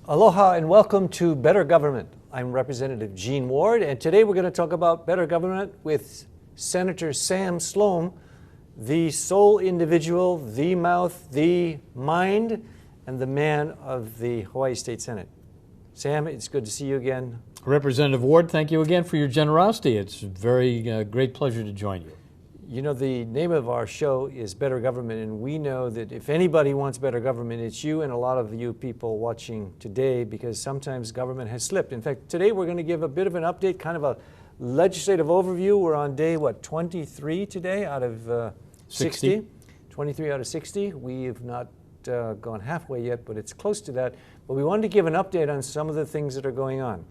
Aloha and welcome to Better Government. I'm Representative Gene Ward, and today we're going to talk about better government with Senator Sam Slom, the sole individual, the mouth, the mind, and the man of the Hawaii State Senate. Sam, it's good to see you again. Representative Ward, thank you again for your generosity. It's a very great pleasure to join you. You know, the name of our show is Better Government, and we know that if anybody wants better government, it's you and a lot of you people watching today, because sometimes government has slipped. In fact, today we're going to give a bit of an update, kind of a legislative overview. We're on day, 23 today out of 60? 23 out of 60. We have not gone halfway yet, but it's close to that. But we wanted to give an update on some of the things that are going on.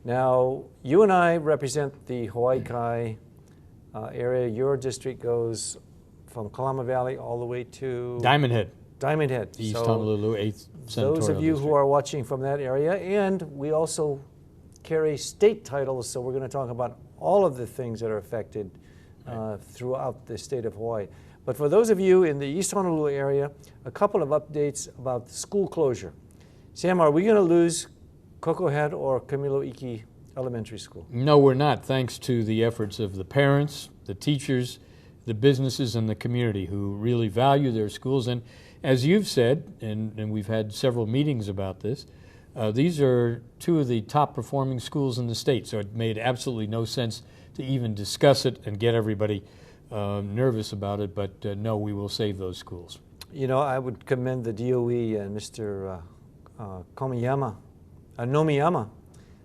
Now, you and I represent the Hawaii Kai area. Your district goes from Kalama Valley all the way to Diamond Head. Diamond Head. East Honolulu, 8th Senatorial Those of you District. who are watching from that area, and we also carry state titles, so we're going to talk about all of the things that are affected throughout the state of Hawaii. But for those of you in the East Honolulu area, a couple of updates about school closure. Sam, are we going to lose Koko Head or Kamiloiki Elementary School? No, we're not, thanks to the efforts of the parents, the teachers, the businesses, and the community who really value their schools. And as you've said, and we've had several meetings about this, these are two of the top performing schools in the state, so it made absolutely no sense to even discuss it and get everybody nervous about it, but no, we will save those schools. You know, I would commend the DOE and Mr. Nomiyama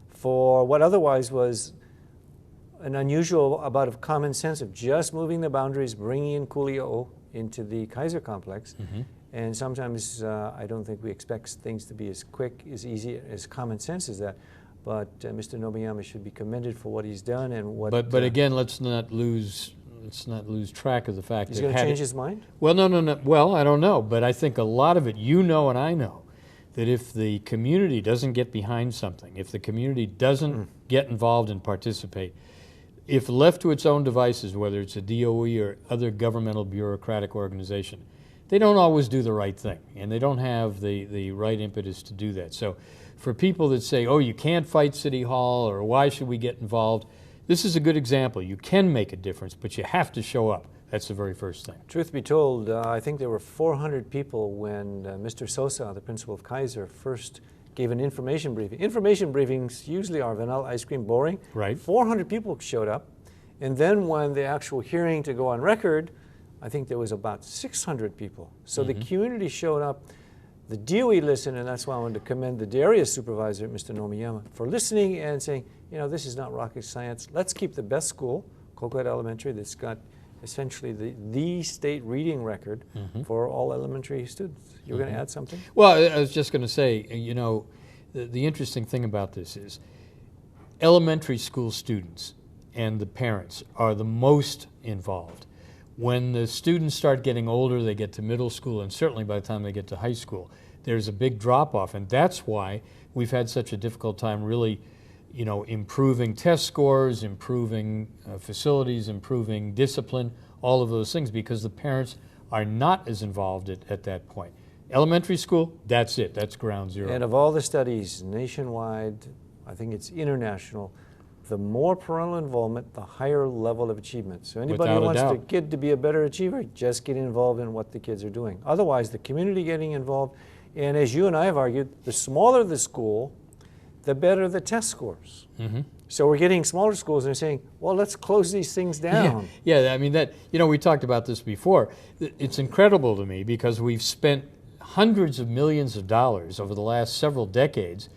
for what otherwise was an unusual amount of common sense of just moving the boundaries, bringing in Kuli'o into the Kaiser complex. Mm-hmm. And sometimes I don't think we expect things to be as quick, as easy, as common sense as that. But Mr. Nomiyama should be commended for what he's done and what. But again, let's not lose track of the fact that he's going to change his mind. Well, no. Well, I don't know, but I think a lot of it, you know, and I know, that if the community doesn't get behind something, if the community doesn't get involved and participate, if left to its own devices, whether it's a DOE or other governmental bureaucratic organization, they don't always do the right thing, and they don't have the right impetus to do that. So for people that say, oh, you can't fight City Hall, or why should we get involved, this is a good example. You can make a difference, but you have to show up. That's the very first thing. Truth be told, I think there were 400 people when Mr. Sosa, the principal of Kaiser, first gave an information briefing. Information briefings usually are vanilla ice cream boring. Right. 400 people showed up. And then when the actual hearing to go on record, I think there was about 600 people. So the community showed up. The DOE listened, and that's why I wanted to commend the area supervisor, Mr. Nomiyama, for listening and saying, you know, this is not rocket science. Let's keep the best school, Koko Head Elementary, that's got essentially the state reading record for all elementary students. You're going to add something? Well, I was just going to say, you know, the interesting thing about this is elementary school students and the parents are the most involved. When the students start getting older, they get to middle school, and certainly by the time they get to high school, there's a big drop-off, and that's why we've had such a difficult time really, you know, improving test scores, improving facilities, improving discipline, all of those things, because the parents are not as involved at that point. Elementary school, that's it. That's ground zero. And of all the studies nationwide, I think it's international, the more parental involvement, the higher level of achievement. So anybody who wants the kid to be a better achiever, just get involved in what the kids are doing. Otherwise, the community getting involved, and as you and I have argued, the smaller the school, the better the test scores. So we're getting smaller schools and they're saying, well, let's close these things down. Yeah, I mean, that, you know, we talked about this before. It's incredible to me because we've spent hundreds of millions of dollars over the last several decades,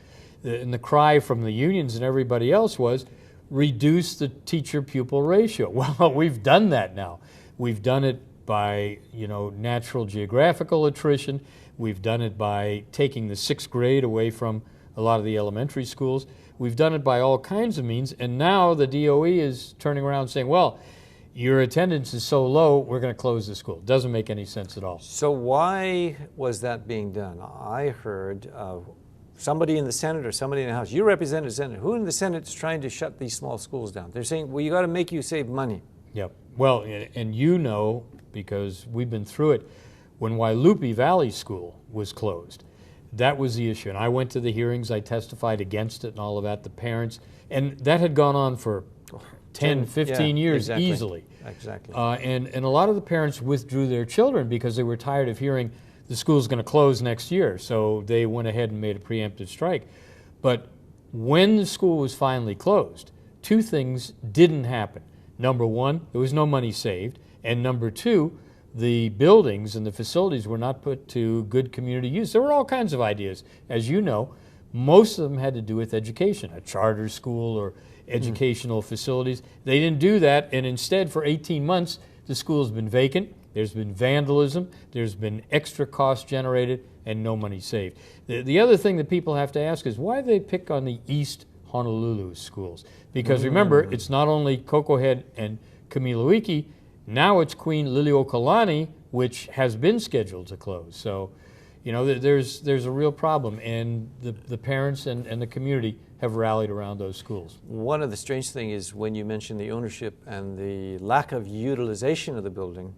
and the cry from the unions and everybody else was, reduce the teacher-pupil ratio. Well, we've done that now. We've done it by, you know, natural geographical attrition. We've done it by taking the 6th grade away from a lot of the elementary schools. We've done it by all kinds of means, and now the DOE is turning around saying, well, your attendance is so low, we're going to close the school. Doesn't make any sense at all. So why was that being done? I heard somebody in the Senate or somebody in the House, you represent the Senate, who in the Senate is trying to shut these small schools down? They're saying, well, you got to make you save money. Yep. Well, and you know, because we've been through it, when Wailupi Valley School was closed, That was the issue. And I went to the hearings, I testified against it and all of that, the parents, and that had gone on for 10, 15 years exactly. easily. Exactly. And a lot of the parents withdrew their children because they were tired of hearing the school's going to close next year. So they went ahead and made a preemptive strike. But when the school was finally closed, two things didn't happen. Number one, there was no money saved. And number two, the buildings and the facilities were not put to good community use. There were all kinds of ideas. As you know, most of them had to do with education, a charter school or educational facilities. They didn't do that, and instead for 18 months, the school has been vacant. There's been vandalism, there's been extra cost generated, and no money saved. The other thing that people have to ask is why they pick on the East Honolulu schools? Because remember, it's not only Koko Head and Kamiluiki, now it's Queen Liliuokalani, which has been scheduled to close. So, you know, there's a real problem, and the parents and the community have rallied around those schools. One of the strange things is when you mention the ownership and the lack of utilization of the building,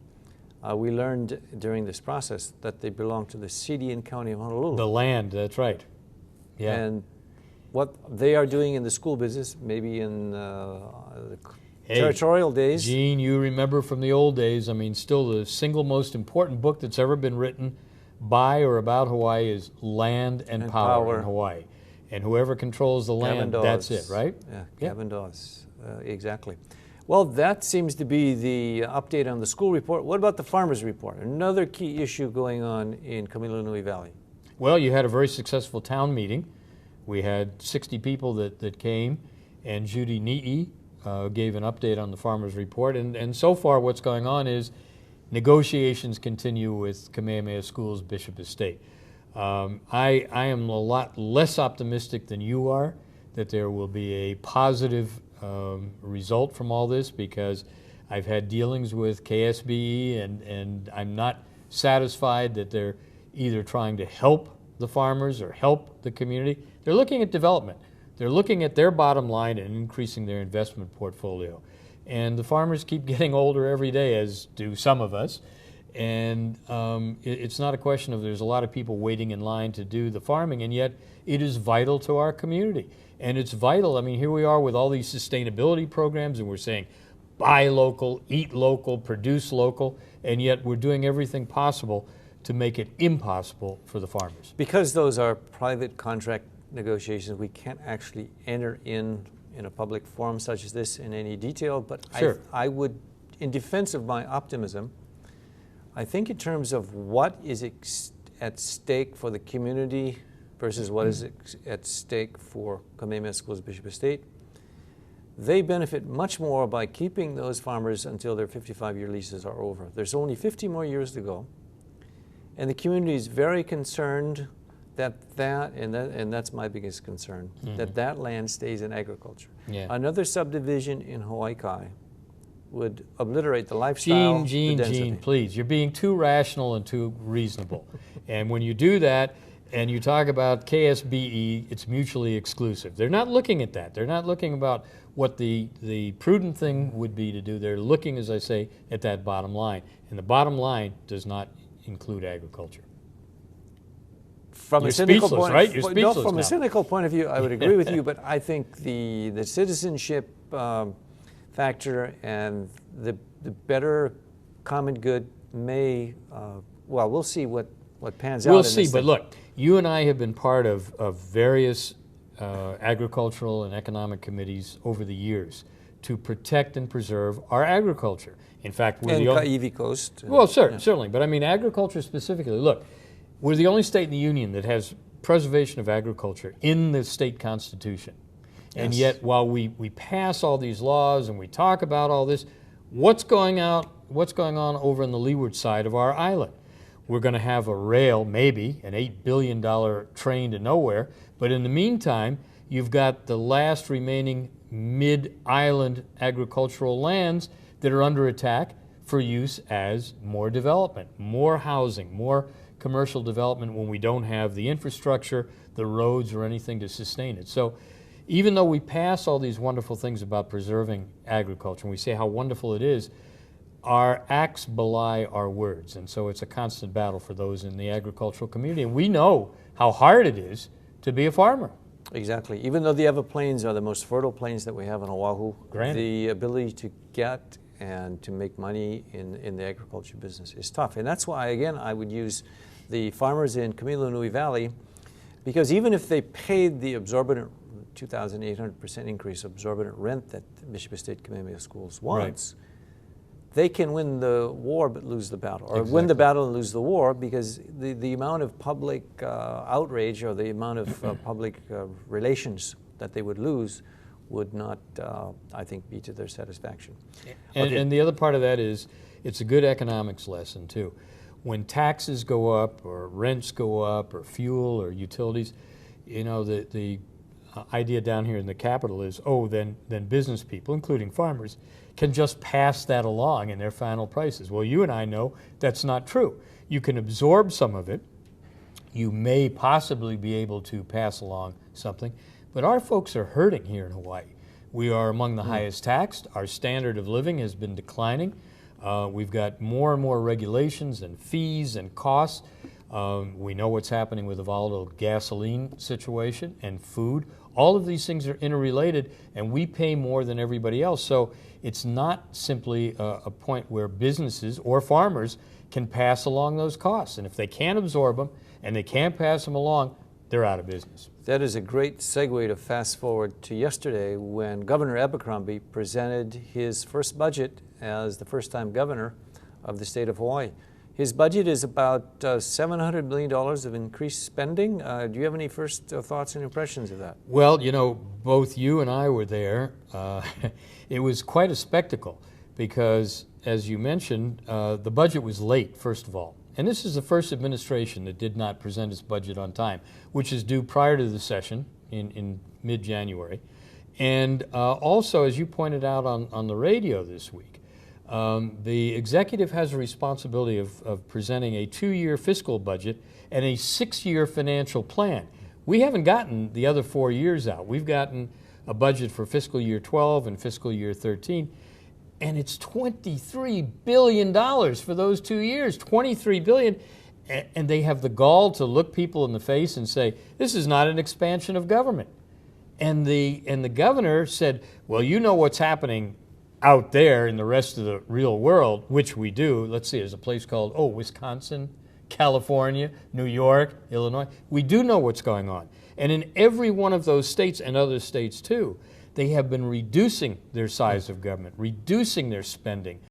we learned during this process that they belong to the city and county of Honolulu. The land, that's right. Yeah. And what they are doing in the school business, maybe in territorial days. Gene, you remember from the old days, I mean, still the single most important book that's ever been written by or about Hawaii is Land and Power in Hawaii. And whoever controls the land, that's it, right? Yeah, Kevin Dawes, exactly. Well, that seems to be the update on the school report. What about the farmers report? Another key issue going on in Kamilanui Valley. Well, you had a very successful town meeting. We had 60 people that came, and Judy Ni'i gave an update on the farmers report. And so far what's going on is negotiations continue with Kamehameha Schools Bishop Estate. I am a lot less optimistic than you are that there will be a positive result from all this, because I've had dealings with KSBE and I'm not satisfied that they're either trying to help the farmers or help the community. They're looking at development. They're looking at their bottom line and increasing their investment portfolio. And the farmers keep getting older every day, as do some of us. And it's not a question of there's a lot of people waiting in line to do the farming, and yet it is vital to our community. And it's vital. I mean, here we are with all these sustainability programs, and we're saying buy local, eat local, produce local, and yet we're doing everything possible to make it impossible for the farmers. Because those are private contract negotiations, we can't actually enter in a public forum such as this in any detail, but sure. I would, in defense of my optimism, I think in terms of what is at stake for the community versus what is at stake for Kamehameha Schools Bishop Estate, they benefit much more by keeping those farmers until their 55-year leases are over. There's only 50 more years to go, and the community is very concerned and that's my biggest concern, that land stays in agriculture. Yeah. Another subdivision in Hawaii Kai would obliterate the lifestyle. Gene, please. You're being too rational and too reasonable. And when you do that and you talk about KSBE, it's mutually exclusive. They're not looking at that. They're not looking about what the prudent thing would be to do. They're looking, as I say, at that bottom line. And the bottom line does not include agriculture. From You're a cynical speechless, point, right? You're speechless no, from now. a cynical point of view, I would agree with you, but I think the citizenship factor and the better common good may, well, we'll see what pans out. We'll see, but look, you and I have been part of various agricultural and economic committees over the years to protect and preserve our agriculture. In fact, we're the only... Kaiwi Coast. Well, certainly, but I mean agriculture specifically. Look, we're the only state in the union that has preservation of agriculture in the state constitution. And yet, while we pass all these laws and we talk about all this, what's going on over on the leeward side of our island? We're going to have a rail, maybe, an $8 billion train to nowhere, but in the meantime, you've got the last remaining mid-island agricultural lands that are under attack for use as more development, more housing, more commercial development when we don't have the infrastructure, the roads, or anything to sustain it. So even though we pass all these wonderful things about preserving agriculture, and we say how wonderful it is, our acts belie our words, and so it's a constant battle for those in the agricultural community. And we know how hard it is to be a farmer. Exactly. Even though the Everplains are the most fertile plains that we have on Oahu, Granted. the ability to get and to make money in the agriculture business is tough. And that's why, again, I would use the farmers in Kamilanui Valley, because even if they paid the exorbitant 2,800% increase exorbitant rent that Bishop Estate Kamehameha Schools wants, they can win the war but lose the battle, or win the battle and lose the war, because the amount of public outrage or the amount of public relations that they would lose would not, I think, be to their satisfaction. And the other part of that is it's a good economics lesson too. When taxes go up or rents go up or fuel or utilities, you know, the idea down here in the capital is, oh, then business people, including farmers, can just pass that along in their final prices. Well, you and I know that's not true. You can absorb some of it. You may possibly be able to pass along something, but our folks are hurting here in Hawaii. We are among the highest taxed. Our standard of living has been declining. We've got more and more regulations and fees and costs. We know what's happening with the volatile gasoline situation and food. All of these things are interrelated, and we pay more than everybody else. So it's not simply a point where businesses or farmers can pass along those costs. And if they can't absorb them and they can't pass them along, they're out of business. That is a great segue to fast forward to yesterday when Governor Abercrombie presented his first budget as the first-time governor of the state of Hawaii. His budget is about $700 million of increased spending. Do you have any first thoughts and impressions of that? Well, you know, both you and I were there. It was quite a spectacle because, as you mentioned, the budget was late, first of all. And this is the first administration that did not present its budget on time, which is due prior to the session in mid-January. And also, as you pointed out on the radio this week, the executive has a responsibility of presenting a 2-year fiscal budget and a 6-year financial plan. We haven't gotten the other 4 years out. We've gotten a budget for fiscal year 12 and fiscal year 13, and it's $23 billion for those 2 years, $23 billion. And they have the gall to look people in the face and say, this is not an expansion of government. And the governor said, well, you know what's happening out there in the rest of the real world, which we do. Let's see, there's a place called, Wisconsin, California, New York, Illinois. We do know what's going on. And in every one of those states, and other states too, they have been reducing their size of government, reducing their spending,